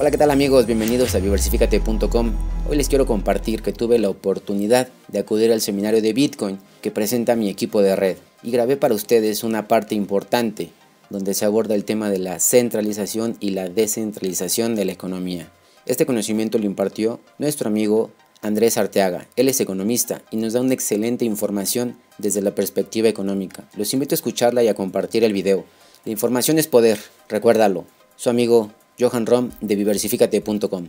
Hola, ¿qué tal amigos? Bienvenidos a diversificate.com. Hoy les quiero compartir que tuve la oportunidad de acudir al seminario de Bitcoin que presenta mi equipo de red y grabé para ustedes una parte importante donde se aborda el tema de la centralización y la descentralización de la economía. Este conocimiento lo impartió nuestro amigo Andrés Arteaga. Él es economista y nos da una excelente información desde la perspectiva económica. Los invito a escucharla y a compartir el video. La información es poder, recuérdalo. Su amigo Johan Rom de diversificate.com.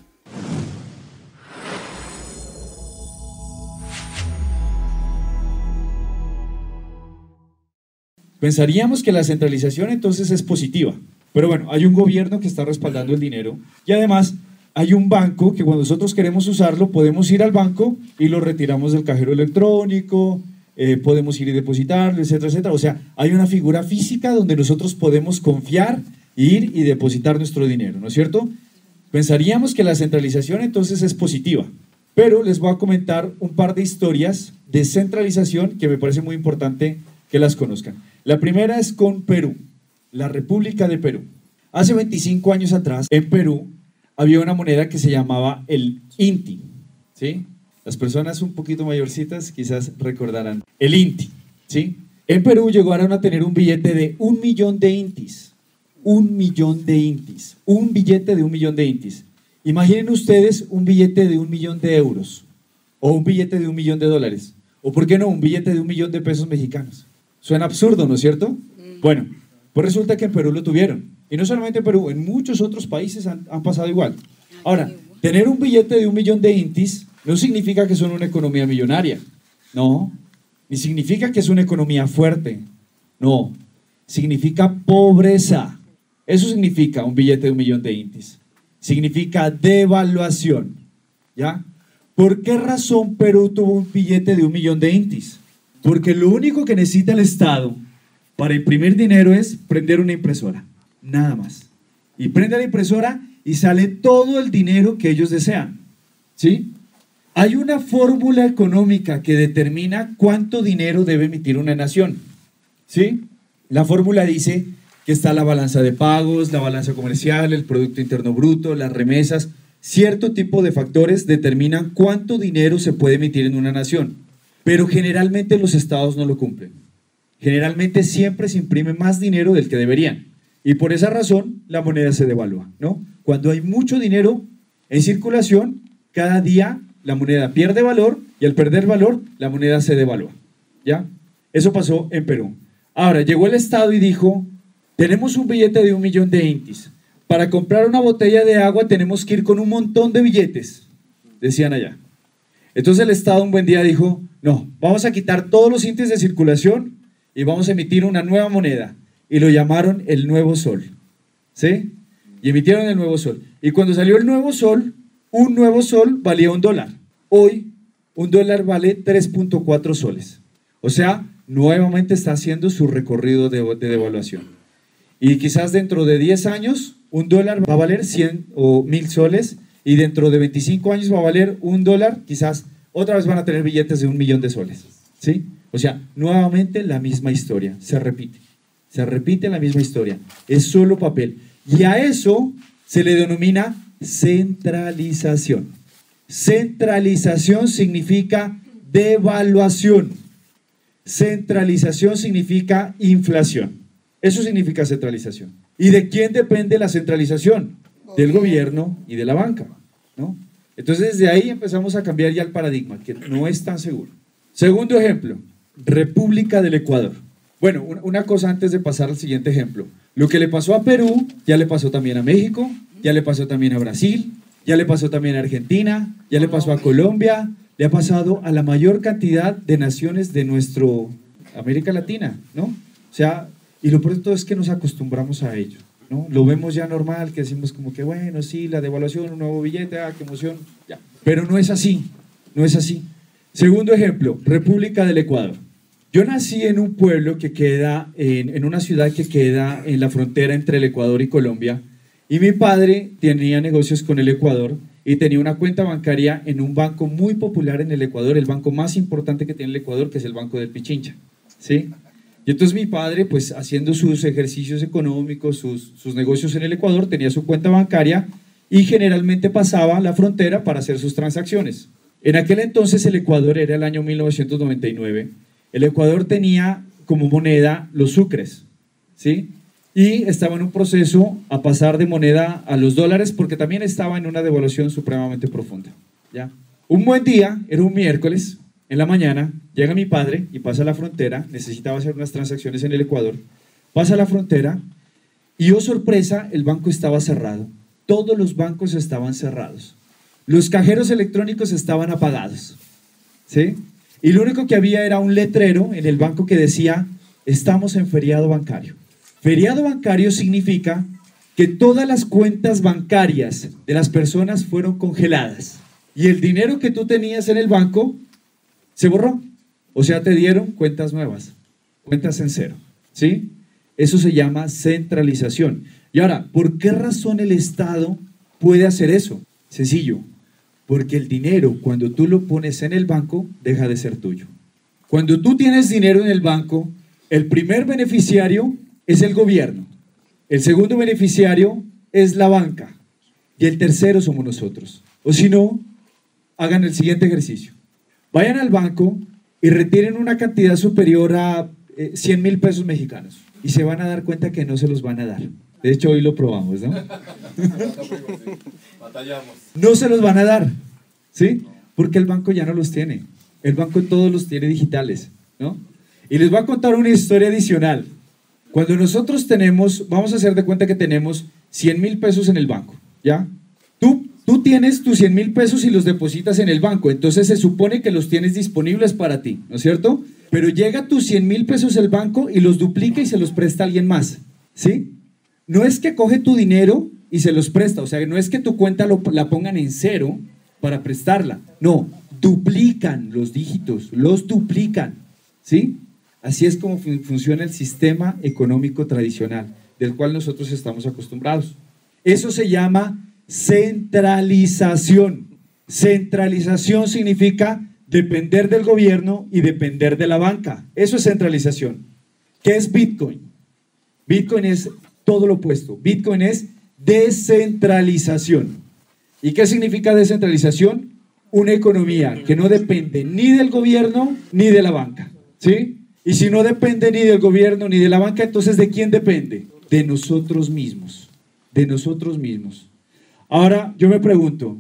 Pensaríamos que la centralización entonces es positiva, pero bueno, hay un gobierno que está respaldando el dinero y además hay un banco que cuando nosotros queremos usarlo podemos ir al banco y lo retiramos del cajero electrónico, podemos ir y depositarlo, etcétera, etcétera. O sea, hay una figura física donde nosotros podemos confiar, ir y depositar nuestro dinero, ¿no es cierto? Pensaríamos que la centralización entonces es positiva, pero les voy a comentar un par de historias de centralización que me parece muy importante que las conozcan. La primera es con Perú, la República de Perú. Hace 25 años atrás, en Perú, había una moneda que se llamaba el INTI, ¿sí? Las personas un poquito mayorcitas quizás recordarán el INTI, ¿sí? En Perú llegaron a tener un billete de 1 millón de INTIs. 1 millón de INTIs, un billete de 1 millón de INTIs. Imaginen ustedes un billete de 1 millón de euros, o un billete de 1 millón de dólares, o por qué no, un billete de 1 millón de pesos mexicanos. Suena absurdo, ¿no es cierto? Bueno, pues resulta que en Perú lo tuvieron, y no solamente en Perú, en muchos otros países han pasado igual. Ahora, tener un billete de 1 millón de INTIs no significa que son una economía millonaria, no, ni significa que es una economía fuerte, no, significa pobreza. Eso significa un billete de 1 millón de INTIs. Significa devaluación, ¿ya? ¿Por qué razón Perú tuvo un billete de 1 millón de INTIs? Porque lo único que necesita el Estado para imprimir dinero es prender una impresora, nada más. Y prende la impresora y sale todo el dinero que ellos desean, ¿sí? Hay una fórmula económica que determina cuánto dinero debe emitir una nación, ¿sí? La fórmula dice que está la balanza de pagos, la balanza comercial, el Producto Interno Bruto, las remesas. Cierto tipo de factores determinan cuánto dinero se puede emitir en una nación, pero generalmente los estados no lo cumplen. Generalmente siempre se imprime más dinero del que deberían, y por esa razón la moneda se devalúa, ¿no? Cuando hay mucho dinero en circulación, cada día la moneda pierde valor, y al perder valor, la moneda se devalúa, ¿ya? Eso pasó en Perú. Ahora, llegó el Estado y dijo: tenemos un billete de 1 millón de INTIs. Para comprar una botella de agua tenemos que ir con un montón de billetes, decían allá. Entonces el Estado un buen día dijo: no, vamos a quitar todos los INTIs de circulación y vamos a emitir una nueva moneda. Y lo llamaron el Nuevo Sol, ¿sí? Y emitieron el Nuevo Sol. Y cuando salió el Nuevo Sol, un Nuevo Sol valía $1. Hoy, $1 vale 3.4 soles. O sea, nuevamente está haciendo su recorrido de devaluación. Y quizás dentro de 10 años, $1 va a valer 100 o 1000 soles, y dentro de 25 años va a valer $1, quizás otra vez van a tener billetes de 1 millón de soles, ¿sí? O sea, nuevamente la misma historia, se repite la misma historia, es solo papel. Y a eso se le denomina centralización. Centralización significa devaluación. Centralización significa inflación. Eso significa centralización. ¿Y de quién depende la centralización? Del gobierno y de la banca, ¿no? Entonces desde ahí empezamos a cambiar ya el paradigma, que no es tan seguro. Segundo ejemplo, República del Ecuador. Bueno, una cosa antes de pasar al siguiente ejemplo. Lo que le pasó a Perú, ya le pasó también a México, ya le pasó también a Brasil, ya le pasó también a Argentina, ya le pasó a Colombia, le ha pasado a la mayor cantidad de naciones de nuestro América Latina, ¿no? O sea, y lo peor de todo es que nos acostumbramos a ello, ¿no? Lo vemos ya normal, que decimos como que bueno, sí, la devaluación, un nuevo billete, qué emoción, ya. Pero no es así, no es así. Segundo ejemplo, República del Ecuador. Yo nací en un pueblo que queda, en una ciudad que queda en la frontera entre el Ecuador y Colombia, y mi padre tenía negocios con el Ecuador y tenía una cuenta bancaria en un banco muy popular en el Ecuador, el banco más importante que tiene el Ecuador, que es el Banco del Pichincha, ¿sí? Y entonces mi padre, pues haciendo sus ejercicios económicos, sus negocios en el Ecuador, tenía su cuenta bancaria y generalmente pasaba la frontera para hacer sus transacciones. En aquel entonces el Ecuador, era el año 1999, el Ecuador tenía como moneda los sucres, ¿sí? Y estaba en un proceso a pasar de moneda a los dólares porque también estaba en una devaluación supremamente profunda, ¿ya? Un buen día, era un miércoles, en la mañana, llega mi padre y pasa la frontera, necesitaba hacer unas transacciones en el Ecuador, pasa la frontera y, oh sorpresa, el banco estaba cerrado. Todos los bancos estaban cerrados. Los cajeros electrónicos estaban apagados, ¿sí? Y lo único que había era un letrero en el banco que decía, estamos en feriado bancario. Feriado bancario significa que todas las cuentas bancarias de las personas fueron congeladas y el dinero que tú tenías en el banco se borró. O sea, te dieron cuentas nuevas, cuentas en cero, ¿sí? Eso se llama centralización. Y ahora, ¿por qué razón el Estado puede hacer eso? Sencillo, porque el dinero, cuando tú lo pones en el banco, deja de ser tuyo. Cuando tú tienes dinero en el banco, el primer beneficiario es el gobierno, el segundo beneficiario es la banca y el tercero somos nosotros. O si no, hagan el siguiente ejercicio. Vayan al banco y retiren una cantidad superior a 100,000 pesos mexicanos y se van a dar cuenta que no se los van a dar. De hecho, hoy lo probamos, ¿no? No se los van a dar, ¿sí? Porque el banco ya no los tiene. El banco todos los tiene digitales, ¿no? Y les voy a contar una historia adicional. Cuando nosotros tenemos, vamos a hacer de cuenta que tenemos 100,000 pesos en el banco, ¿ya? Tú tienes tus 100,000 pesos y los depositas en el banco, entonces se supone que los tienes disponibles para ti, ¿no es cierto? Pero llega tus 100,000 pesos al banco y los duplica y se los presta a alguien más, ¿sí? No es que coge tu dinero y se los presta, o sea, no es que tu cuenta la pongan en cero para prestarla, no, duplican los dígitos, los duplican, ¿sí? Así es como funciona el sistema económico tradicional, del cual nosotros estamos acostumbrados. Eso se llama centralización. Centralización significa depender del gobierno y depender de la banca. Eso es centralización. ¿Qué es Bitcoin? Bitcoin es todo lo opuesto. Bitcoin es descentralización. ¿Y qué significa descentralización? Una economía que no depende ni del gobierno ni de la banca, ¿sí? Y si no depende ni del gobierno ni de la banca, entonces ¿de quién depende? De nosotros mismos. De nosotros mismos. Ahora, yo me pregunto,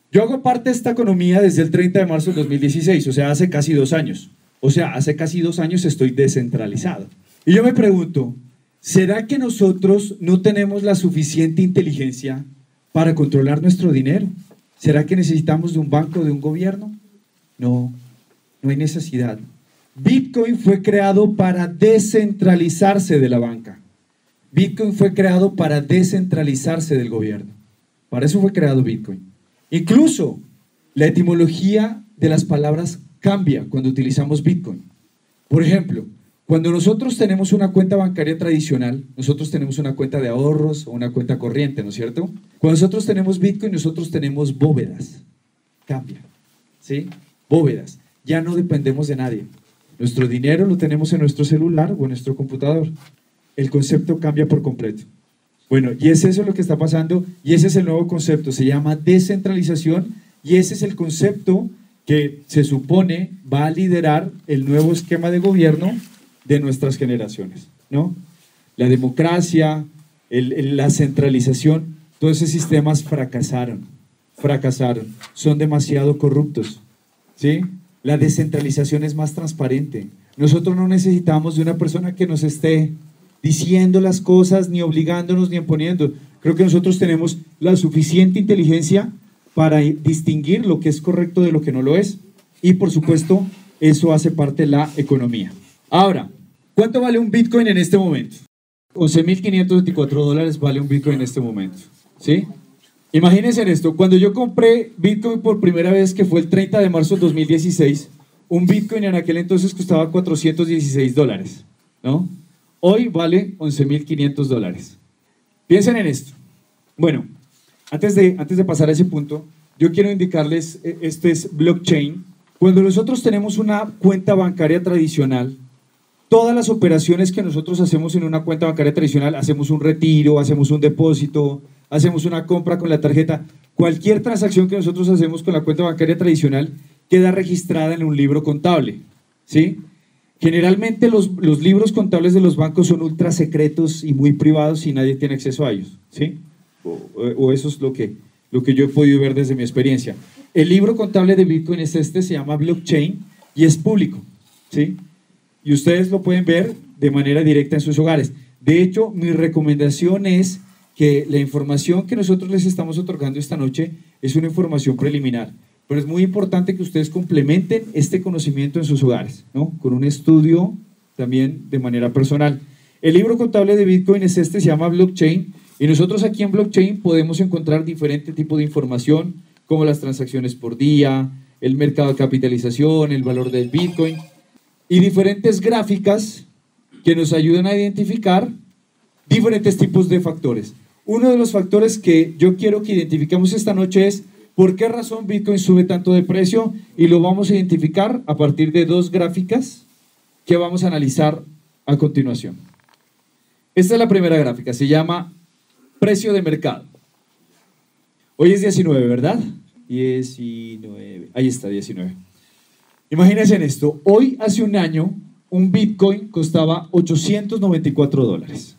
yo hago parte de esta economía desde el 30 de marzo del 2016, o sea, hace casi 2 años. O sea, hace casi 2 años estoy descentralizado. Y yo me pregunto, ¿será que nosotros no tenemos la suficiente inteligencia para controlar nuestro dinero? ¿Será que necesitamos de un banco, de un gobierno? No, no hay necesidad. Bitcoin fue creado para descentralizarse de la banca. Bitcoin fue creado para descentralizarse del gobierno. Para eso fue creado Bitcoin. Incluso la etimología de las palabras cambia cuando utilizamos Bitcoin. Por ejemplo, cuando nosotros tenemos una cuenta bancaria tradicional, nosotros tenemos una cuenta de ahorros o una cuenta corriente, ¿no es cierto? Cuando nosotros tenemos Bitcoin, nosotros tenemos bóvedas. Cambia, ¿sí? Bóvedas. Ya no dependemos de nadie. Nuestro dinero lo tenemos en nuestro celular o en nuestro computador. El concepto cambia por completo. Bueno, y es eso lo que está pasando, y ese es el nuevo concepto, se llama descentralización, y ese es el concepto que se supone va a liderar el nuevo esquema de gobierno de nuestras generaciones, ¿no? La democracia, la centralización, todos esos sistemas fracasaron, son demasiado corruptos, ¿sí? La descentralización es más transparente. Nosotros no necesitamos de una persona que nos esté diciendo las cosas, ni obligándonos, ni imponiendo. Creo que nosotros tenemos la suficiente inteligencia para distinguir lo que es correcto de lo que no lo es. Y por supuesto, eso hace parte de la economía. Ahora, ¿cuánto vale un Bitcoin en este momento? $11,524 vale un Bitcoin en este momento, ¿sí? Imagínense en esto, cuando yo compré Bitcoin por primera vez, que fue el 30 de marzo del 2016, un Bitcoin en aquel entonces costaba $416, ¿no? Hoy vale $11,500. Piensen en esto. Bueno, antes de pasar a ese punto, yo quiero indicarles, este es blockchain. Cuando nosotros tenemos una cuenta bancaria tradicional, todas las operaciones que nosotros hacemos en una cuenta bancaria tradicional, hacemos un retiro, hacemos un depósito, hacemos una compra con la tarjeta. Cualquier transacción que nosotros hacemos con la cuenta bancaria tradicional queda registrada en un libro contable, ¿sí? Generalmente los libros contables de los bancos son ultra secretos y muy privados y nadie tiene acceso a ellos, ¿sí? O eso es lo que yo he podido ver desde mi experiencia. El libro contable de Bitcoin es este, se llama blockchain y es público, ¿sí? Y ustedes lo pueden ver de manera directa en sus hogares. De hecho, mi recomendación es que la información que nosotros les estamos otorgando esta noche es una información preliminar, pero es muy importante que ustedes complementen este conocimiento en sus hogares, ¿no? Con un estudio también de manera personal. El libro contable de Bitcoin es este, se llama blockchain, y nosotros aquí en blockchain podemos encontrar diferentes tipos de información, como las transacciones por día, el mercado de capitalización, el valor del Bitcoin, y diferentes gráficas que nos ayudan a identificar diferentes tipos de factores. Uno de los factores que yo quiero que identifiquemos esta noche es por qué razón Bitcoin sube tanto de precio, y lo vamos a identificar a partir de dos gráficas que vamos a analizar a continuación. Esta es la primera gráfica, se llama precio de mercado. Hoy es 19, ¿verdad? 19, ahí está, 19. Imagínense en esto, hoy hace un año un Bitcoin costaba $894.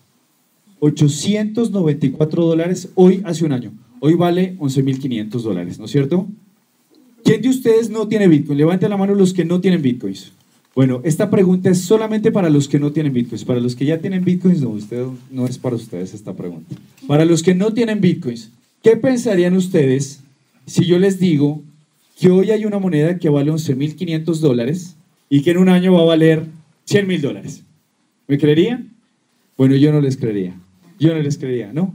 $894 hoy hace un año. Hoy vale $11.500, ¿no es cierto? ¿Quién de ustedes no tiene Bitcoin? Levanten la mano los que no tienen Bitcoins. Bueno, esta pregunta es solamente para los que no tienen Bitcoins. Para los que ya tienen Bitcoins, no es para ustedes esta pregunta. Para los que no tienen Bitcoins, ¿qué pensarían ustedes si yo les digo que hoy hay una moneda que vale $11.500 y que en un año va a valer $100.000? ¿Me creerían? Bueno, yo no les creería. Yo no les creería, ¿no?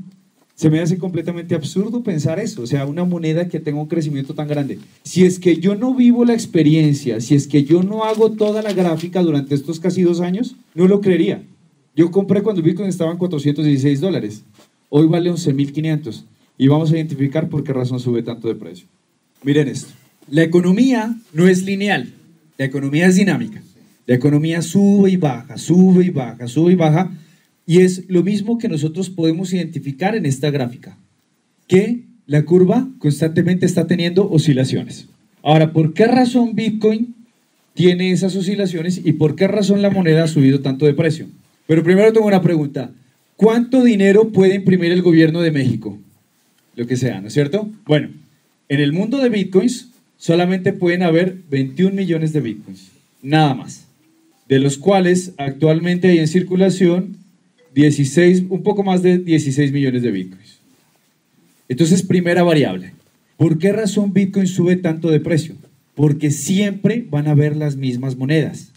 Se me hace completamente absurdo pensar eso, o sea, una moneda que tenga un crecimiento tan grande. Si es que yo no vivo la experiencia, si es que yo no hago toda la gráfica durante estos casi 2 años, no lo creería. Yo compré cuando el Bitcoin estaba en $416, hoy vale $11.500, y vamos a identificar por qué razón sube tanto de precio. Miren esto, la economía no es lineal, la economía es dinámica. La economía sube y baja, sube y baja, sube y baja. Y es lo mismo que nosotros podemos identificar en esta gráfica, que la curva constantemente está teniendo oscilaciones. Ahora, ¿por qué razón Bitcoin tiene esas oscilaciones y por qué razón la moneda ha subido tanto de precio? Pero primero tengo una pregunta. ¿Cuánto dinero puede imprimir el gobierno de México? Lo que sea, ¿no es cierto? Bueno, en el mundo de Bitcoins solamente pueden haber 21 millones de Bitcoins, nada más, de los cuales actualmente hay en circulación un poco más de 16 millones de Bitcoins. Entonces, primera variable, ¿por qué razón Bitcoin sube tanto de precio? Porque siempre van a haber las mismas monedas.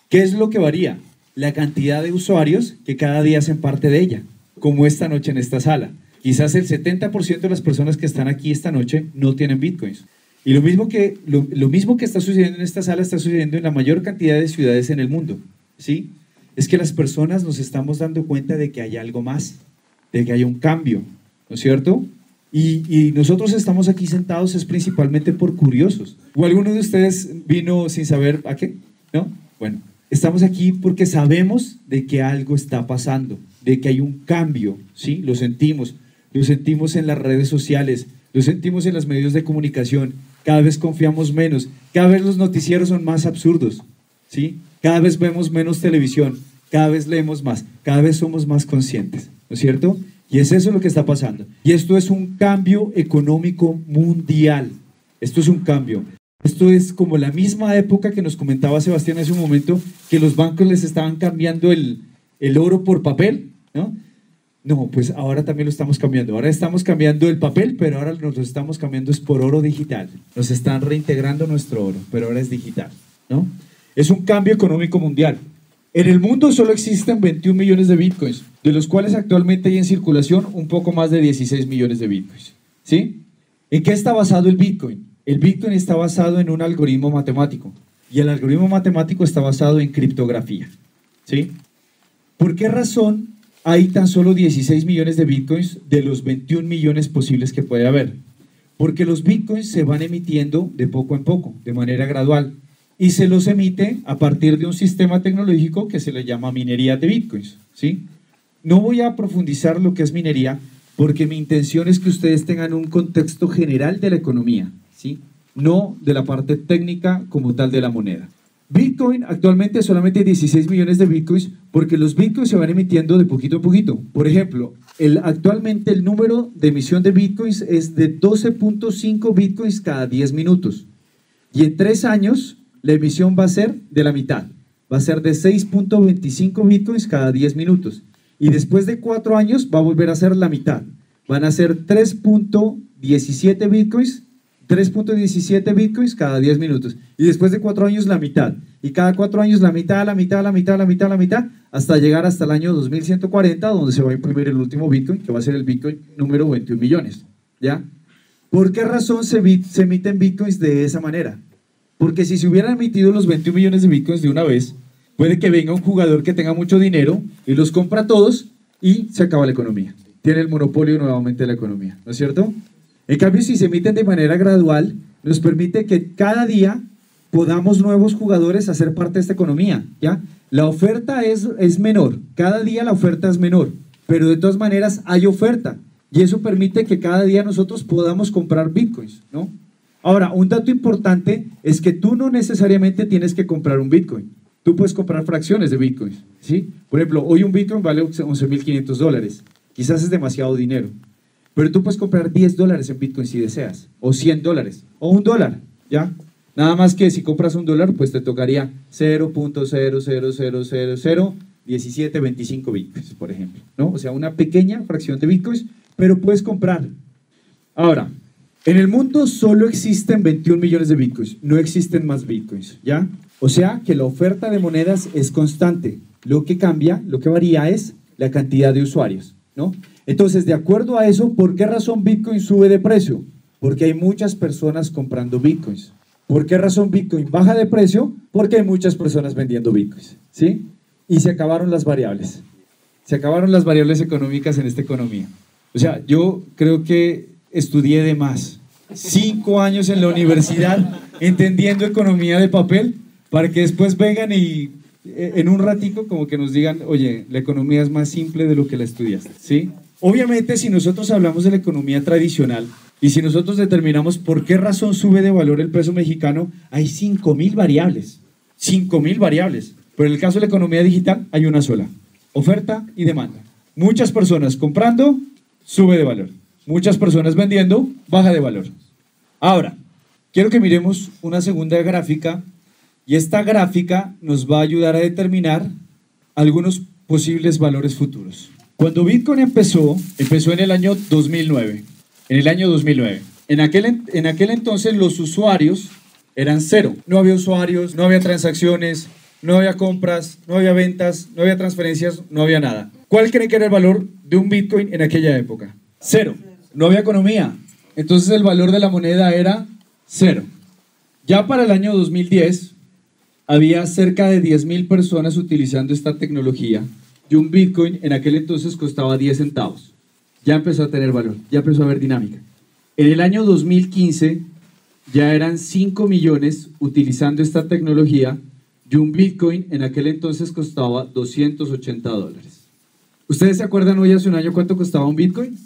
¿Qué es lo que varía? La cantidad de usuarios que cada día hacen parte de ella, como esta noche en esta sala. Quizás el 70% de las personas que están aquí esta noche no tienen Bitcoins. Y lo mismo que está sucediendo en esta sala está sucediendo en la mayor cantidad de ciudades en el mundo, ¿sí? Es que las personas nos estamos dando cuenta de que hay algo más, de que hay un cambio, ¿no es cierto? Y nosotros estamos aquí sentados es principalmente por curiosos. ¿O alguno de ustedes vino sin saber a qué? ¿No? Bueno, estamos aquí porque sabemos de que algo está pasando, de que hay un cambio, ¿sí? Lo sentimos en las redes sociales, lo sentimos en los medios de comunicación, cada vez confiamos menos, cada vez los noticieros son más absurdos, ¿sí? Cada vez vemos menos televisión, cada vez leemos más, cada vez somos más conscientes, ¿no es cierto? Y es eso lo que está pasando. Y esto es un cambio económico mundial. Esto es un cambio. Esto es como la misma época que nos comentaba Sebastián hace un momento, que los bancos les estaban cambiando el oro por papel, ¿no? No, pues ahora también lo estamos cambiando. Ahora estamos cambiando el papel, pero ahora nos lo estamos cambiando es por oro digital. Nos están reintegrando nuestro oro, pero ahora es digital, ¿no? Es un cambio económico mundial. En el mundo solo existen 21 millones de Bitcoins, de los cuales actualmente hay en circulación un poco más de 16 millones de Bitcoins, ¿sí? ¿En qué está basado el Bitcoin? El Bitcoin está basado en un algoritmo matemático, y el algoritmo matemático está basado en criptografía, ¿sí? ¿Por qué razón hay tan solo 16 millones de Bitcoins de los 21 millones posibles que puede haber? Porque los Bitcoins se van emitiendo de poco en poco, de manera gradual, y se los emite a partir de un sistema tecnológico que se le llama minería de Bitcoins, ¿sí? No voy a profundizar lo que es minería, porque mi intención es que ustedes tengan un contexto general de la economía, ¿sí? No de la parte técnica como tal de la moneda. Bitcoin, actualmente solamente hay 16 millones de Bitcoins, porque los Bitcoins se van emitiendo de poquito a poquito. Por ejemplo, actualmente el número de emisión de Bitcoins es de 12.5 Bitcoins cada 10 minutos. Y en 3 años, la emisión va a ser de la mitad. Va a ser de 6.25 Bitcoins cada 10 minutos. Y después de 4 años va a volver a ser la mitad. Van a ser 3.17 Bitcoins, 3.17 Bitcoins cada 10 minutos. Y después de 4 años la mitad. Y cada 4 años la mitad, la mitad, la mitad, la mitad, la mitad, hasta llegar hasta el año 2140, donde se va a imprimir el último Bitcoin, que va a ser el Bitcoin número 21 millones. ¿Ya? ¿Por qué razón se emiten Bitcoins de esa manera? Porque si se hubieran emitido los 21 millones de Bitcoins de una vez, puede que venga un jugador que tenga mucho dinero y los compra todos y se acaba la economía. Tiene el monopolio nuevamente de la economía, ¿no es cierto? En cambio, si se emiten de manera gradual, nos permite que cada día podamos nuevos jugadores hacer parte de esta economía, ¿ya? La oferta es menor, cada día la oferta es menor, pero de todas maneras hay oferta y eso permite que cada día nosotros podamos comprar Bitcoins, ¿no? Ahora, un dato importante es que tú no necesariamente tienes que comprar un Bitcoin. Tú puedes comprar fracciones de Bitcoins, ¿sí? Por ejemplo, hoy un Bitcoin vale $11.500. Quizás es demasiado dinero. Pero tú puedes comprar $10 en Bitcoin si deseas. O $100. O $1, ¿ya? Nada más que si compras $1, pues te tocaría 0.000001725 Bitcoins, por ejemplo, ¿no? O sea, una pequeña fracción de Bitcoins, pero puedes comprar. Ahora, en el mundo solo existen 21 millones de Bitcoins, no existen más Bitcoins, ¿ya? O sea que la oferta de monedas es constante. Lo que cambia, lo que varía es la cantidad de usuarios, ¿no? Entonces, de acuerdo a eso, ¿por qué razón Bitcoin sube de precio? Porque hay muchas personas comprando Bitcoins. ¿Por qué razón Bitcoin baja de precio? Porque hay muchas personas vendiendo Bitcoins, ¿sí? Y se acabaron las variables. Se acabaron las variables económicas en esta economía. O sea, yo creo que estudié de más. 5 años en la universidad entendiendo economía de papel para que después vengan y en un ratico como que nos digan, oye, la economía es más simple de lo que la estudiaste, ¿sí? Obviamente, si nosotros hablamos de la economía tradicional y si nosotros determinamos por qué razón sube de valor el peso mexicano, hay 5.000 variables. 5.000 variables. Pero en el caso de la economía digital hay una sola: oferta y demanda. Muchas personas comprando, sube de valor. Muchas personas vendiendo, baja de valor. Ahora, quiero que miremos una segunda gráfica y esta gráfica nos va a ayudar a determinar algunos posibles valores futuros. Cuando Bitcoin empezó en el año 2009. En el año 2009. En aquel entonces los usuarios eran 0. No había usuarios, no había transacciones, no había compras, no había ventas, no había transferencias, no había nada. ¿Cuál creen que era el valor de un Bitcoin en aquella época? 0. No había economía. Entonces el valor de la moneda era 0. Ya para el año 2010 había cerca de 10.000 personas utilizando esta tecnología y un Bitcoin en aquel entonces costaba 10 centavos. Ya empezó a tener valor, ya empezó a haber dinámica. En el año 2015 ya eran 5 millones utilizando esta tecnología y un Bitcoin en aquel entonces costaba $280. ¿Ustedes se acuerdan hoy hace un año cuánto costaba un Bitcoin?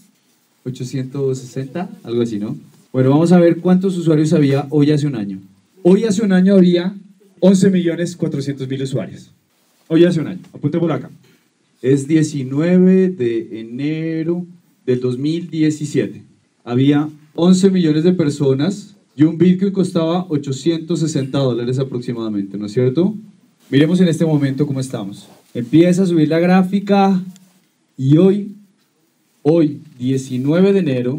860, algo así, ¿no? Bueno, vamos a ver cuántos usuarios había hoy hace un año. Hoy hace un año había 11.400.000 usuarios. Hoy hace un año, apuntémoslo acá. Es 19 de enero del 2017. Había 11 millones de personas y un Bitcoin costaba $860 aproximadamente, ¿no es cierto? Miremos en este momento cómo estamos. Empieza a subir la gráfica y hoy, 19 de enero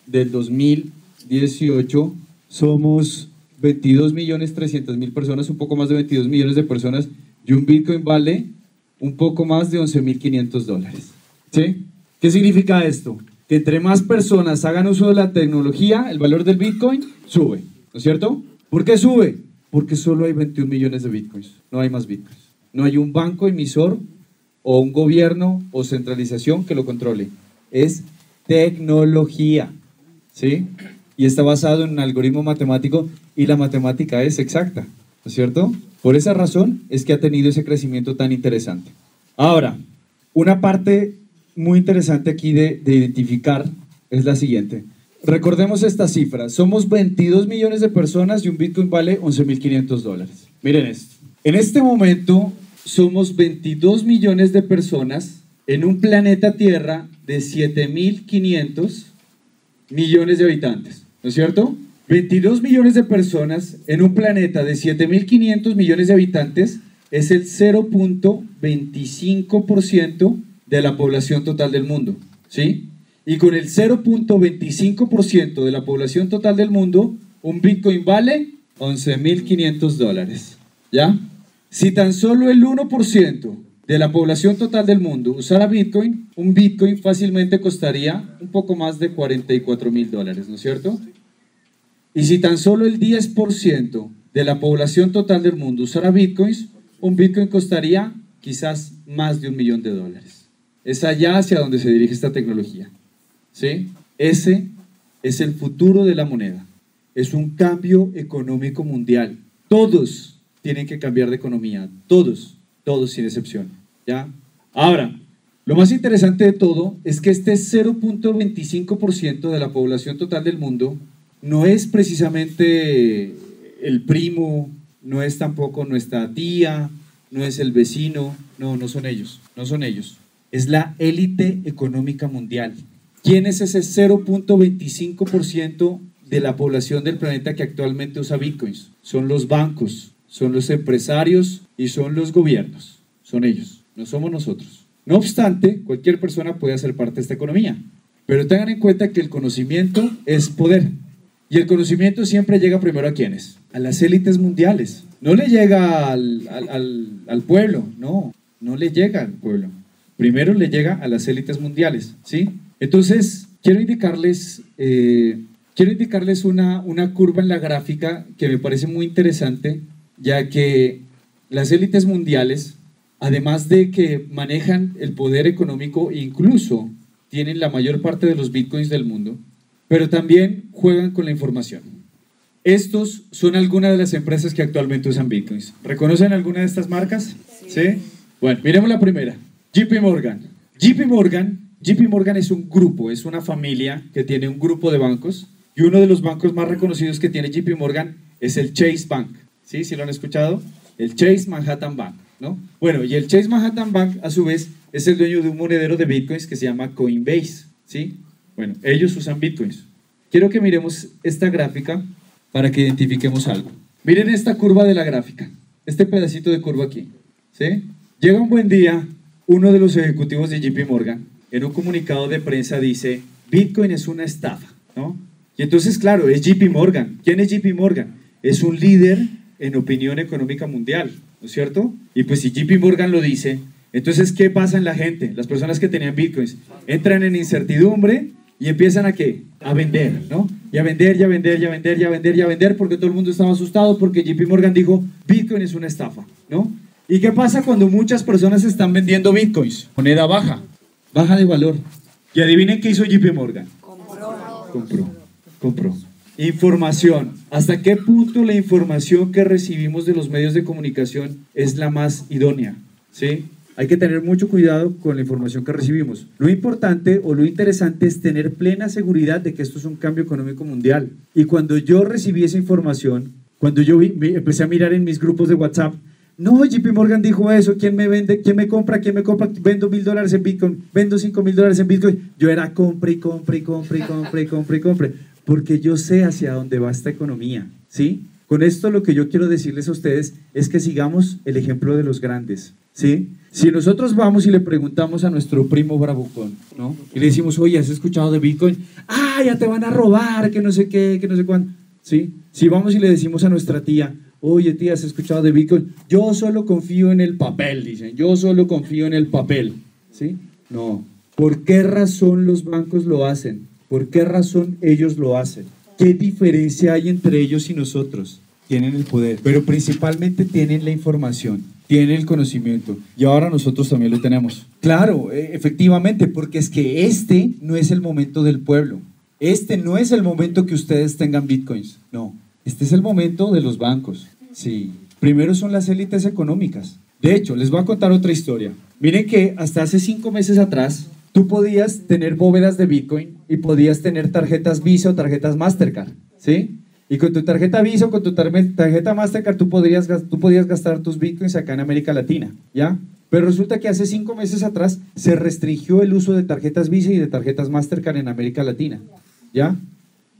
del 2018, somos 22.300.000 personas, un poco más de 22 millones de personas, y un Bitcoin vale un poco más de $11.500. ¿Sí? ¿Qué significa esto? Que entre más personas hagan uso de la tecnología, el valor del Bitcoin sube, ¿no es cierto? ¿Por qué sube? Porque solo hay 21 millones de Bitcoins, no hay más Bitcoins. No hay un banco emisor o un gobierno o centralización que lo controle. Es tecnología, ¿sí? Y está basado en un algoritmo matemático y la matemática es exacta, ¿no es cierto? Por esa razón es que ha tenido ese crecimiento tan interesante. Ahora, una parte muy interesante aquí de identificar es la siguiente. Recordemos esta cifra. Somos 22 millones de personas y un Bitcoin vale $11.500. Miren esto. En este momento somos 22 millones de personas en un planeta Tierra de 7.500 millones de habitantes, ¿no es cierto? 22 millones de personas en un planeta de 7.500 millones de habitantes es el 0.25% de la población total del mundo, ¿sí? Y con el 0.25% de la población total del mundo, un Bitcoin vale $11.500, ¿ya? Si tan solo el 1% de la población total del mundo usara Bitcoin, un Bitcoin fácilmente costaría un poco más de $44.000, ¿no es cierto? Y si tan solo el 10% de la población total del mundo usara Bitcoins, un Bitcoin costaría quizás más de $1 millón. Es allá hacia donde se dirige esta tecnología, ¿sí? Ese es el futuro de la moneda. Es un cambio económico mundial. Todos tienen que cambiar de economía, todos sin excepción, ¿ya? Ahora, lo más interesante de todo es que este 0.25% de la población total del mundo no es precisamente el primo, no es tampoco nuestra tía, no es el vecino, no son ellos, es la élite económica mundial. ¿Quién es ese 0.25% de la población del planeta que actualmente usa Bitcoins? Son los bancos, son los empresarios y son los gobiernos. Son ellos, no somos nosotros. No obstante, cualquier persona puede hacer parte de esta economía, pero tengan en cuenta que el conocimiento es poder. Y el conocimiento siempre llega primero ¿a quiénes? A las élites mundiales. No le llega al pueblo, no le llega al pueblo. Primero le llega a las élites mundiales, ¿sí? Entonces, quiero indicarles una curva en la gráfica que me parece muy interesante, ya que las élites mundiales, además de que manejan el poder económico, incluso tienen la mayor parte de los bitcoins del mundo, pero también juegan con la información. Estos son algunas de las empresas que actualmente usan bitcoins. ¿Reconocen alguna de estas marcas? ¿Sí? Bueno, miremos la primera. JP Morgan. JP Morgan es un grupo, es una familia que tiene un grupo de bancos, y uno de los bancos más reconocidos que tiene JP Morgan es el Chase Bank. ¿Sí? ¿Sí lo han escuchado? El Chase Manhattan Bank, ¿no? Bueno, y el Chase Manhattan Bank, a su vez, es el dueño de un monedero de bitcoins que se llama Coinbase, ¿sí? Bueno, ellos usan bitcoins. Quiero que miremos esta gráfica para que identifiquemos algo. Miren esta curva de la gráfica, este pedacito de curva aquí, ¿sí? Llega un buen día, uno de los ejecutivos de JP Morgan, en un comunicado de prensa dice, Bitcoin es una estafa, ¿no? Y entonces, claro, es JP Morgan. ¿Quién es JP Morgan? Es un líder en opinión económica mundial, ¿no es cierto? Y pues si JP Morgan lo dice, entonces, ¿qué pasa en la gente? Las personas que tenían bitcoins entran en incertidumbre y empiezan a ¿qué? A vender, ¿no? Y a vender, porque todo el mundo estaba asustado porque JP Morgan dijo, Bitcoin es una estafa, ¿no? ¿Y qué pasa cuando muchas personas están vendiendo bitcoins? Moneda baja de valor. Y adivinen qué hizo JP Morgan. Compró. Información. ¿Hasta qué punto la información que recibimos de los medios de comunicación es la más idónea? ¿Sí? Hay que tener mucho cuidado con la información que recibimos. Lo importante o lo interesante es tener plena seguridad de que esto es un cambio económico mundial. Y cuando yo recibí esa información, cuando yo empecé a mirar en mis grupos de WhatsApp, no, JP Morgan dijo eso, ¿quién me vende? ¿Quién me compra? Vendo $1.000 en Bitcoin, vendo $5.000 en Bitcoin. Yo era compre, porque yo sé hacia dónde va esta economía, ¿sí? Con esto lo que yo quiero decirles a ustedes es que sigamos el ejemplo de los grandes, ¿sí? Si nosotros vamos y le preguntamos a nuestro primo bravucón, ¿no? Y le decimos, oye, ¿has escuchado de Bitcoin? ¡Ah, ya te van a robar! Que no sé qué, que no sé cuándo, ¿sí? Si vamos y le decimos a nuestra tía, oye, tía, ¿has escuchado de Bitcoin? Yo solo confío en el papel, dicen, yo solo confío en el papel, ¿sí? No. ¿Por qué razón los bancos lo hacen? ¿Por qué razón ellos lo hacen? ¿Qué diferencia hay entre ellos y nosotros? Tienen el poder, pero principalmente tienen la información, tienen el conocimiento, y ahora nosotros también lo tenemos. Claro, efectivamente, porque es que este no es el momento del pueblo, este no es el momento que ustedes tengan bitcoins, no, este es el momento de los bancos, sí. Primero son las élites económicas. De hecho, les voy a contar otra historia. Miren que hasta hace 5 meses atrás, tú podías tener bóvedas de Bitcoin y podías tener tarjetas Visa o tarjetas Mastercard, ¿sí? Y con tu tarjeta Visa o con tu tarjeta Mastercard tú podías gastar tus Bitcoins acá en América Latina, ¿ya? Pero resulta que hace 5 meses atrás se restringió el uso de tarjetas Visa y de tarjetas Mastercard en América Latina, ¿ya?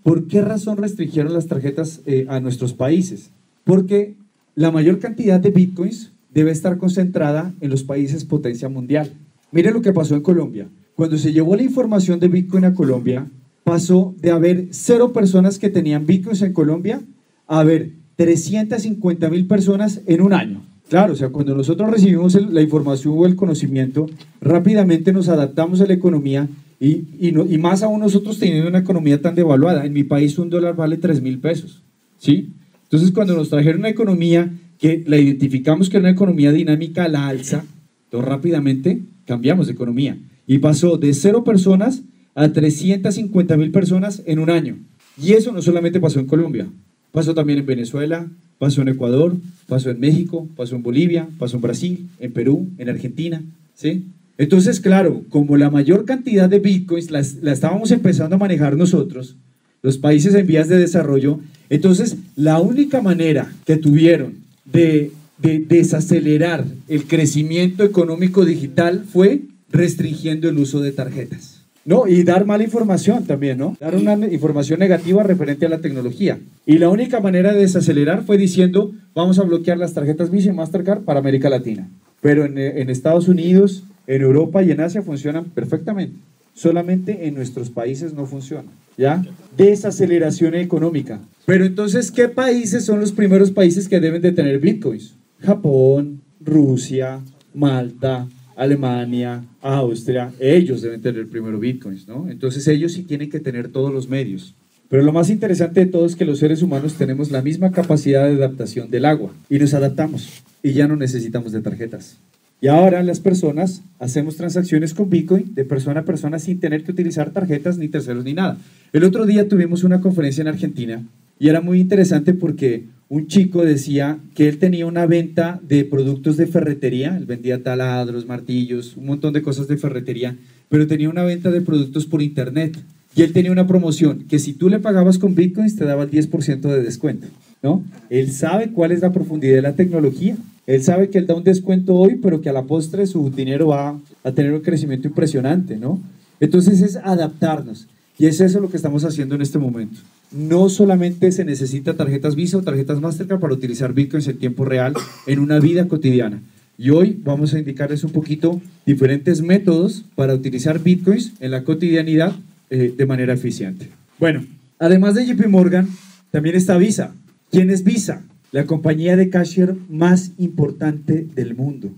¿Por qué razón restringieron las tarjetas a nuestros países? Porque la mayor cantidad de Bitcoins debe estar concentrada en los países potencia mundial. Mire lo que pasó en Colombia. Cuando se llevó la información de Bitcoin a Colombia, pasó de haber 0 personas que tenían Bitcoins en Colombia a haber 350.000 personas en un año. Claro, o sea, cuando nosotros recibimos la información o el conocimiento, rápidamente nos adaptamos a la economía y más aún nosotros teniendo una economía tan devaluada. En mi país $1 vale 3.000 pesos, ¿sí? Entonces, cuando nos trajeron una economía que la identificamos que era una economía dinámica a la alza, entonces rápidamente cambiamos de economía y pasó de 0 personas a 350.000 personas en un año. Y eso no solamente pasó en Colombia, pasó también en Venezuela, pasó en Ecuador, pasó en México, pasó en Bolivia, pasó en Brasil, en Perú, en Argentina, ¿sí? Entonces, claro, como la mayor cantidad de Bitcoins la estábamos empezando a manejar nosotros, los países en vías de desarrollo, entonces la única manera que tuvieron de desacelerar el crecimiento económico digital fue restringiendo el uso de tarjetas. No, y dar mala información también, ¿no? Dar una información negativa referente a la tecnología. Y la única manera de desacelerar fue diciendo, vamos a bloquear las tarjetas Visa y Mastercard para América Latina. Pero en Estados Unidos, en Europa y en Asia funcionan perfectamente. Solamente en nuestros países no funciona, ¿ya? Desaceleración económica. Pero entonces, ¿qué países son los primeros países que deben de tener Bitcoins? Japón, Rusia, Malta, Alemania, Austria, ellos deben tener primero Bitcoins, ¿no? Entonces ellos sí tienen que tener todos los medios. Pero lo más interesante de todo es que los seres humanos tenemos la misma capacidad de adaptación del agua y nos adaptamos y ya no necesitamos de tarjetas. Y ahora las personas hacemos transacciones con Bitcoin de persona a persona sin tener que utilizar tarjetas ni terceros ni nada. El otro día tuvimos una conferencia en Argentina y era muy interesante porque un chico decía que él tenía una venta de productos de ferretería, él vendía taladros, martillos, un montón de cosas de ferretería, pero tenía una venta de productos por internet y él tenía una promoción que si tú le pagabas con Bitcoins te daba el 10% de descuento, ¿no? Él sabe cuál es la profundidad de la tecnología, él sabe que él da un descuento hoy, pero que a la postre su dinero va a tener un crecimiento impresionante, ¿no? Entonces es adaptarnos y es eso lo que estamos haciendo en este momento. No solamente se necesita tarjetas Visa o tarjetas Mastercard para utilizar Bitcoins en tiempo real en una vida cotidiana. Y hoy vamos a indicarles un poquito diferentes métodos para utilizar Bitcoins en la cotidianidad de manera eficiente. Bueno, además de JP Morgan, también está Visa. ¿Quién es Visa? La compañía de cashier más importante del mundo.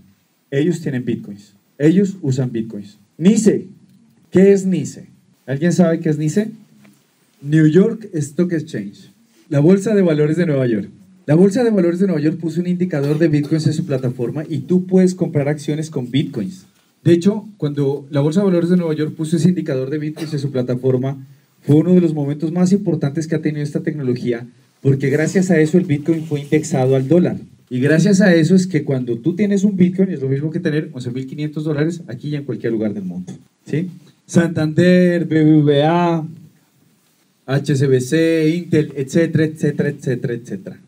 Ellos tienen Bitcoins. Ellos usan Bitcoins. NYSE. ¿Qué es NYSE? ¿Alguien sabe qué es NYSE? New York Stock Exchange, la Bolsa de Valores de Nueva York. La Bolsa de Valores de Nueva York puso un indicador de Bitcoins en su plataforma y tú puedes comprar acciones con Bitcoins. De hecho, cuando la Bolsa de Valores de Nueva York puso ese indicador de Bitcoins en su plataforma, fue uno de los momentos más importantes que ha tenido esta tecnología, porque gracias a eso el Bitcoin fue indexado al dólar. Y gracias a eso es que cuando tú tienes un Bitcoin es lo mismo que tener $11.500 aquí y en cualquier lugar del mundo, ¿sí? Santander, BBVA, HSBC, Intel, etcétera, etcétera, etcétera, etcétera.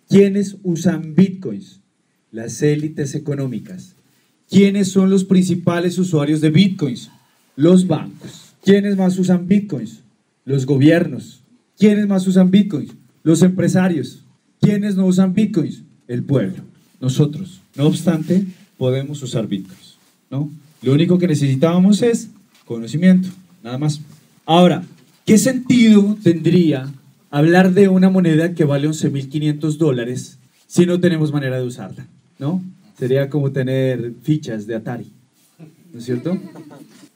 ¿Quiénes usan Bitcoins? Las élites económicas. ¿Quiénes son los principales usuarios de Bitcoins? Los bancos. ¿Quiénes más usan Bitcoins? Los gobiernos. ¿Quiénes más usan Bitcoins? Los empresarios. ¿Quiénes no usan Bitcoins? El pueblo, nosotros. No obstante, podemos usar Bitcoins, ¿no? Lo único que necesitábamos es conocimiento, nada más. Ahora, ¿qué sentido tendría hablar de una moneda que vale $11.500 si no tenemos manera de usarla? ¿No? Sería como tener fichas de Atari, ¿no es cierto?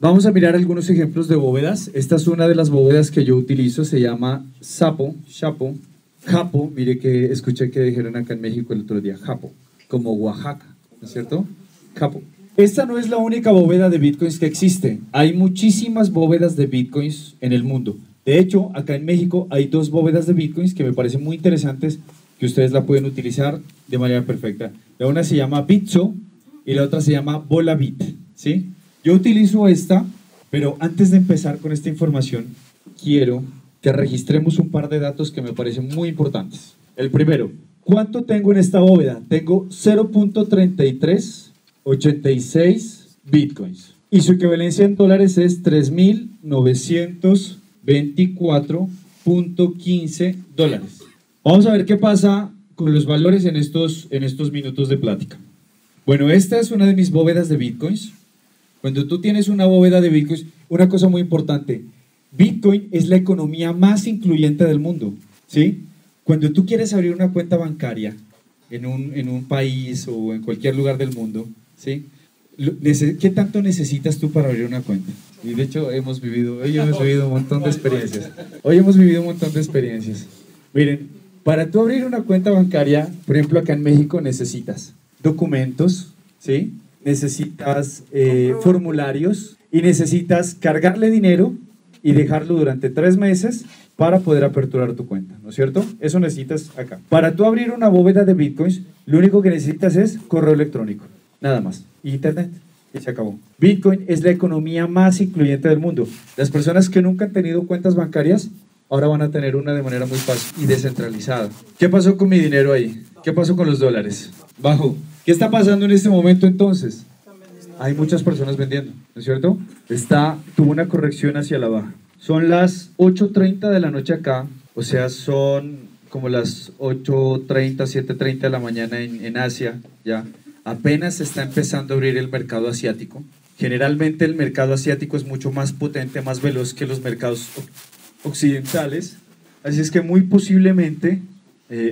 Vamos a mirar algunos ejemplos de bóvedas. Esta es una de las bóvedas que yo utilizo, se llama Chapo, mire que escuché que dijeron acá en México el otro día, Japo, como Oaxaca, ¿no es cierto? Japo. Esta no es la única bóveda de Bitcoins que existe. Hay muchísimas bóvedas de Bitcoins en el mundo. De hecho, acá en México hay 2 bóvedas de Bitcoins que me parecen muy interesantes, que ustedes la pueden utilizar de manera perfecta. La una se llama Bitso y la otra se llama Volabit, ¿sí? Yo utilizo esta Pero antes de empezar con esta información, quiero que registremos un par de datos que me parecen muy importantes. El primero, ¿cuánto tengo en esta bóveda? Tengo 0.3386 bitcoins. Y su equivalencia en dólares es 3.924.15 dólares. Vamos a ver qué pasa con los valores en estos minutos de plática. Bueno, esta es una de mis bóvedas de bitcoins. Cuando tú tienes una bóveda de bitcoins, una cosa muy importante, Bitcoin es la economía más incluyente del mundo, ¿sí? Cuando tú quieres abrir una cuenta bancaria en un país o en cualquier lugar del mundo, ¿sí? ¿Qué tanto necesitas tú para abrir una cuenta? Y de hecho hoy hemos vivido un montón de experiencias. Miren, para tú abrir una cuenta bancaria, por ejemplo acá en México necesitas documentos, ¿sí? Necesitas formularios y necesitas cargarle dinero y dejarlo durante 3 meses para poder aperturar tu cuenta, ¿no es cierto? Eso necesitas acá. Para tú abrir una bóveda de bitcoins, lo único que necesitas es correo electrónico, nada más, y internet, y se acabó. Bitcoin es la economía más incluyente del mundo. Las personas que nunca han tenido cuentas bancarias, ahora van a tener una de manera muy fácil y descentralizada. ¿Qué pasó con mi dinero ahí? ¿Qué pasó con los dólares? Bajo. ¿Qué está pasando en este momento entonces? Hay muchas personas vendiendo, ¿no es cierto? Tuvo una corrección hacia la baja. Son las 8:30 de la noche acá, o sea, son como las 8:30, 7:30 de la mañana en Asia, ya. Apenas se está empezando a abrir el mercado asiático. Generalmente el mercado asiático es mucho más potente, más veloz que los mercados occidentales. Así es que muy posiblemente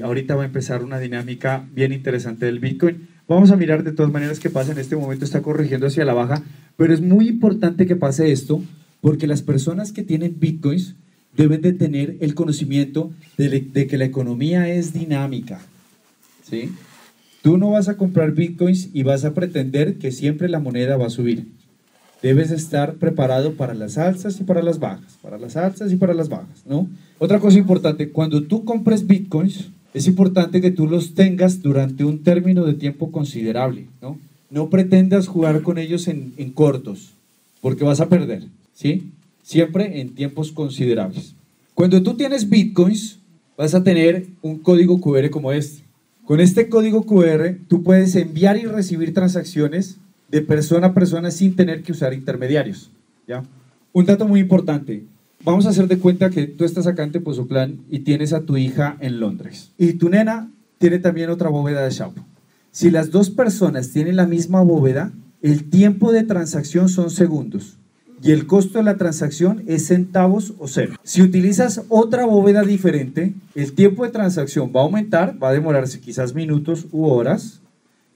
ahorita va a empezar una dinámica bien interesante del Bitcoin. Vamos a mirar de todas maneras qué pasa. En este momento está corrigiendo hacia la baja, pero es muy importante que pase esto porque las personas que tienen bitcoins deben de tener el conocimiento de que la economía es dinámica, ¿sí? Tú no vas a comprar bitcoins y vas a pretender que siempre la moneda va a subir. Debes estar preparado para las alzas y para las bajas, ¿no? Otra cosa importante, cuando tú compres bitcoins, es importante que tú los tengas durante un término de tiempo considerable, ¿no? No pretendas jugar con ellos en cortos, porque vas a perder, ¿sí? Siempre en tiempos considerables. Cuando tú tienes bitcoins, vas a tener un código QR como este. Con este código QR, tú puedes enviar y recibir transacciones de persona a persona sin tener que usar intermediarios, ¿ya? Un dato muy importante. Vamos a hacer de cuenta que tú estás acá en Tepoztlán y tienes a tu hija en Londres. Y tu nena tiene también otra bóveda de Shop. Si las dos personas tienen la misma bóveda, el tiempo de transacción son segundos y el costo de la transacción es centavos o cero. Si utilizas otra bóveda diferente, el tiempo de transacción va a aumentar, va a demorarse quizás minutos u horas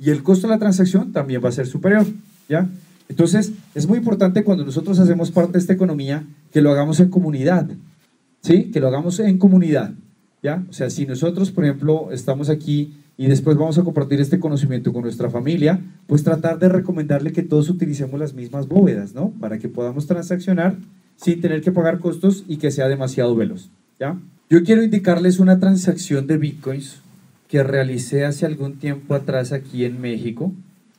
y el costo de la transacción también va a ser superior, ¿ya? Entonces, es muy importante cuando nosotros hacemos parte de esta economía que lo hagamos en comunidad, ¿sí? Que lo hagamos en comunidad, ¿ya? O sea, si nosotros, por ejemplo, estamos aquí y después vamos a compartir este conocimiento con nuestra familia, pues tratar de recomendarle que todos utilicemos las mismas bóvedas, ¿no? Para que podamos transaccionar sin tener que pagar costos y que sea demasiado veloz, ¿ya? Yo quiero indicarles una transacción de bitcoins que realicé hace algún tiempo atrás aquí en México.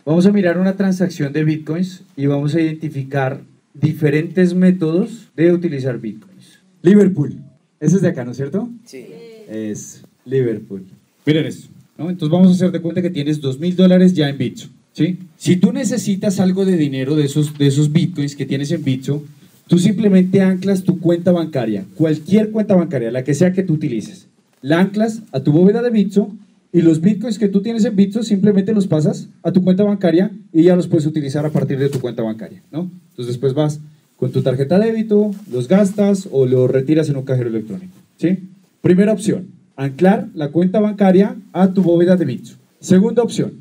Vamos a mirar una transacción de bitcoins y vamos a identificar diferentes métodos de utilizar bitcoins. Liverpool, ese es de acá, ¿no es cierto? Sí. Es Liverpool. Miren esto, ¿no? Entonces vamos a hacer de cuenta que tienes $2,000 ya en Bitso, ¿sí? Si tú necesitas algo de dinero de esos bitcoins que tienes en Bitso, tú simplemente anclas tu cuenta bancaria, cualquier cuenta bancaria, la que sea que tú utilices. La anclas a tu bóveda de Bitso y los bitcoins que tú tienes en Bitso simplemente los pasas a tu cuenta bancaria y ya los puedes utilizar a partir de tu cuenta bancaria, ¿no? Entonces después vas con tu tarjeta de débito, los gastas o los retiras en un cajero electrónico, ¿sí? Primera opción, anclar la cuenta bancaria a tu bóveda de Bitso. Segunda opción,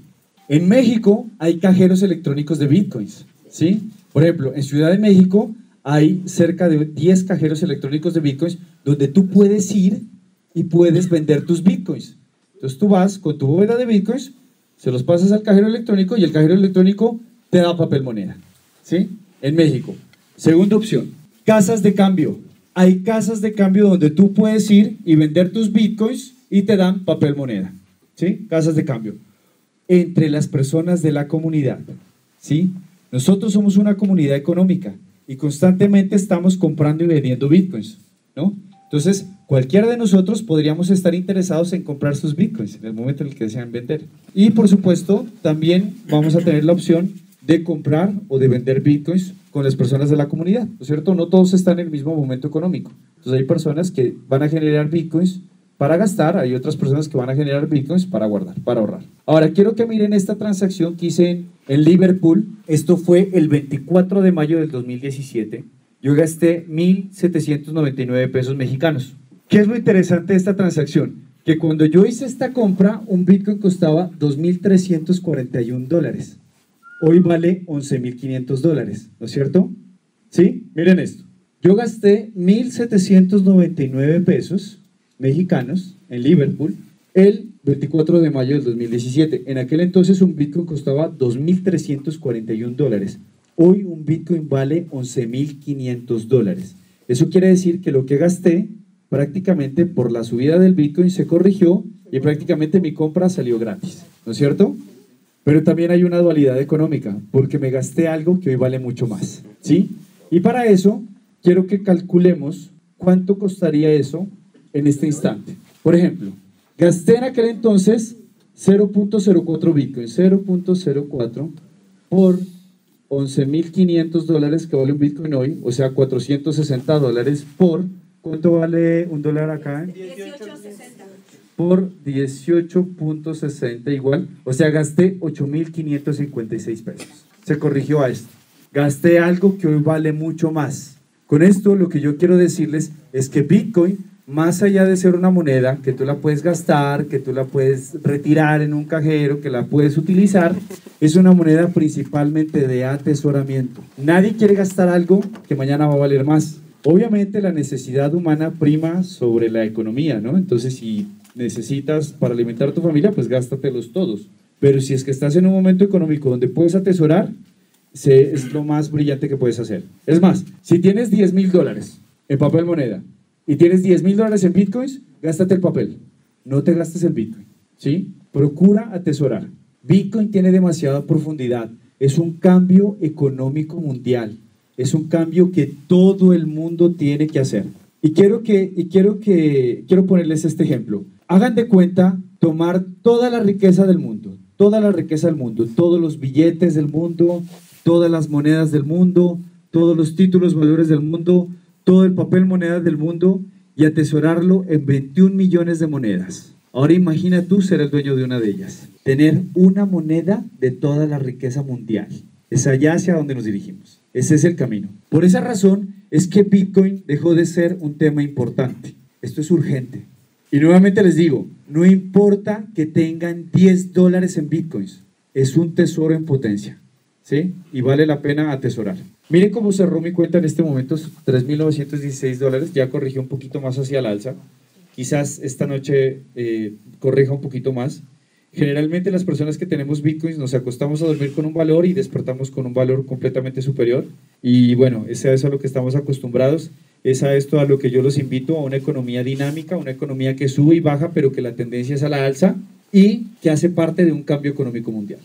en México hay cajeros electrónicos de bitcoins, ¿sí? Por ejemplo, en Ciudad de México hay cerca de 10 cajeros electrónicos de bitcoins donde tú puedes ir y puedes vender tus bitcoins. Entonces tú vas con tu bóveda de bitcoins, se los pasas al cajero electrónico y el cajero electrónico te da papel moneda, ¿sí? En México. Segunda opción, casas de cambio. Hay casas de cambio donde tú puedes ir y vender tus bitcoins y te dan papel moneda, ¿sí? Casas de cambio. Entre las personas de la comunidad, ¿sí? Nosotros somos una comunidad económica y constantemente estamos comprando y vendiendo bitcoins, ¿no? Entonces, cualquiera de nosotros podríamos estar interesados en comprar sus bitcoins en el momento en el que desean vender. Y por supuesto, también vamos a tener la opción de comprar o de vender bitcoins con las personas de la comunidad, ¿no es cierto? No todos están en el mismo momento económico. Entonces hay personas que van a generar bitcoins para gastar, hay otras personas que van a generar bitcoins para guardar, para ahorrar. Ahora, quiero que miren esta transacción que hice en Liverpool. Esto fue el 24 de mayo del 2017. Yo gasté 1.799 pesos mexicanos. ¿Qué es lo interesante de esta transacción? Que cuando yo hice esta compra, un bitcoin costaba $2.341. Hoy vale $11.500, ¿no es cierto? ¿Sí? Miren esto. Yo gasté 1.799 pesos mexicanos en Liverpool el 24 de mayo del 2017. En aquel entonces un bitcoin costaba $2.341. Hoy un bitcoin vale $11.500. Eso quiere decir que lo que gasté prácticamente por la subida del bitcoin se corrigió y prácticamente mi compra salió gratis, ¿no es cierto? Pero también hay una dualidad económica, porque me gasté algo que hoy vale mucho más, ¿sí? Y para eso quiero que calculemos cuánto costaría eso en este instante. Por ejemplo, gasté en aquel entonces 0.04 bitcoin, 0.04 por $11.500 que vale un bitcoin hoy, o sea, $460 por, ¿cuánto vale un dólar acá? 18.60. Por 18.60 igual, o sea, gasté 8.556 pesos. Se corrigió a esto. Gasté algo que hoy vale mucho más. Con esto lo que yo quiero decirles es que Bitcoin, más allá de ser una moneda que tú la puedes gastar, que tú la puedes retirar en un cajero, que la puedes utilizar, es una moneda principalmente de atesoramiento. Nadie quiere gastar algo que mañana va a valer más. Obviamente la necesidad humana prima sobre la economía, ¿no? Entonces si necesitas para alimentar a tu familia, pues gástatelos todos. Pero si es que estás en un momento económico donde puedes atesorar, es lo más brillante que puedes hacer. Es más, si tienes $10.000 en papel moneda y tienes $10.000 en bitcoins, gástate el papel. No te gastes el bitcoin, ¿sí? Procura atesorar. Bitcoin tiene demasiada profundidad. Es un cambio económico mundial. Es un cambio que todo el mundo tiene que hacer. Y quiero ponerles este ejemplo. Hagan de cuenta tomar toda la riqueza del mundo, todos los billetes del mundo, todas las monedas del mundo, todos los títulos valores del mundo, todo el papel moneda del mundo y atesorarlo en 21 millones de monedas. Ahora imagina tú ser el dueño de una de ellas, tener una moneda de toda la riqueza mundial. Es allá hacia donde nos dirigimos. Ese es el camino. Por esa razón es que Bitcoin dejó de ser un tema importante. Esto es urgente. Y nuevamente les digo, no importa que tengan $10 en Bitcoins, es un tesoro en potencia, ¿sí? Y vale la pena atesorar. Miren cómo cerró mi cuenta en este momento, $3.916, ya corrigió un poquito más hacia el alza. Quizás esta noche corrija un poquito más. Generalmente las personas que tenemos bitcoins nos acostamos a dormir con un valor y despertamos con un valor completamente superior. Y bueno, es a eso a lo que estamos acostumbrados. Es a esto a lo que yo los invito, a una economía dinámica, una economía que sube y baja, pero que la tendencia es a la alza y que hace parte de un cambio económico mundial.